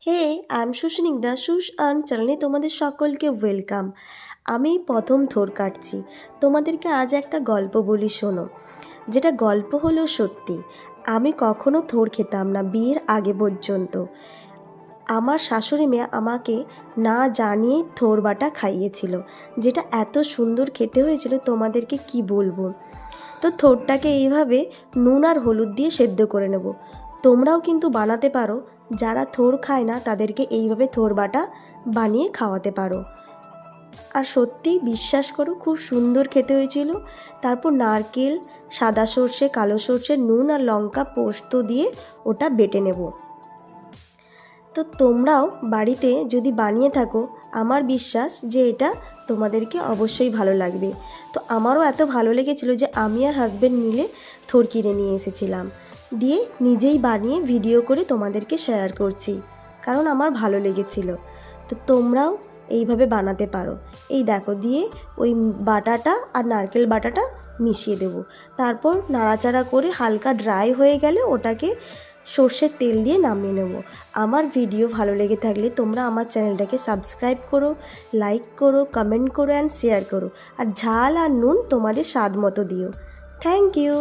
Hey, I am Susnigdha সুস আর্ন চ্যানেলে তোমাদের সকলকে ওয়েলকাম। আমি প্রথম থোর কাটছি। তোমাদেরকে আজ একটা গল্প বলি, শোনো। যেটা গল্প হলো সত্যি। আমি কখনো থোর খেতাম না বিয়ের আগে পর্যন্ত। আমার শাশুড়ি মেয়ে আমাকে না জানিয়ে থোর বাটা খাইয়েছিল, যেটা এত সুন্দর খেতে হয়েছিল তোমাদেরকে কি বলবো। তো থোরটাকে এইভাবে নুন আর হলুদ দিয়ে সেদ্ধ করে নেব। তোমরাও কিন্তু বানাতে পারো। যারা থোর খায় না তাদেরকে এইভাবে থোর বাটা বানিয়ে খাওয়াতে পারো। আর সত্যি বিশ্বাস করো, খুব সুন্দর খেতে হয়েছিল। তারপর নারকেল, সাদা সর্ষে, কালো সর্ষে, নুন আর লঙ্কা পোস্ত দিয়ে ওটা বেটে নেব। তো তোমরাও বাড়িতে যদি বানিয়ে থাকো, আমার বিশ্বাস যে এটা তোমাদেরকে অবশ্যই ভালো লাগবে। তো আমারও এত ভালো লেগেছিল যে আমি আর হাজব্যান্ড মিলে থোর কিনে নিয়ে এসেছিলাম, দিয়ে নিজেই বানিয়ে ভিডিও করে তোমাদেরকে শেয়ার করছি, কারণ আমার ভালো লেগেছিল। তো তোমরাও এইভাবে বানাতে পারো। এই দেখো, দিয়ে ওই বাটাটা আর নারকেল বাটাটা মিশিয়ে দেব। তারপর নাড়াচাড়া করে হালকা ড্রাই হয়ে গেলে ওটাকে সর্ষের তেল দিয়ে নামিয়ে নেব। আমার ভিডিও ভালো লেগে থাকলে তোমরা আমার চ্যানেলটাকে সাবস্ক্রাইব করো, লাইক করো, কমেন্ট করো অ্যান্ড শেয়ার করো। আর ঝাল আর নুন তোমাদের স্বাদ মতো দিও। Thank you.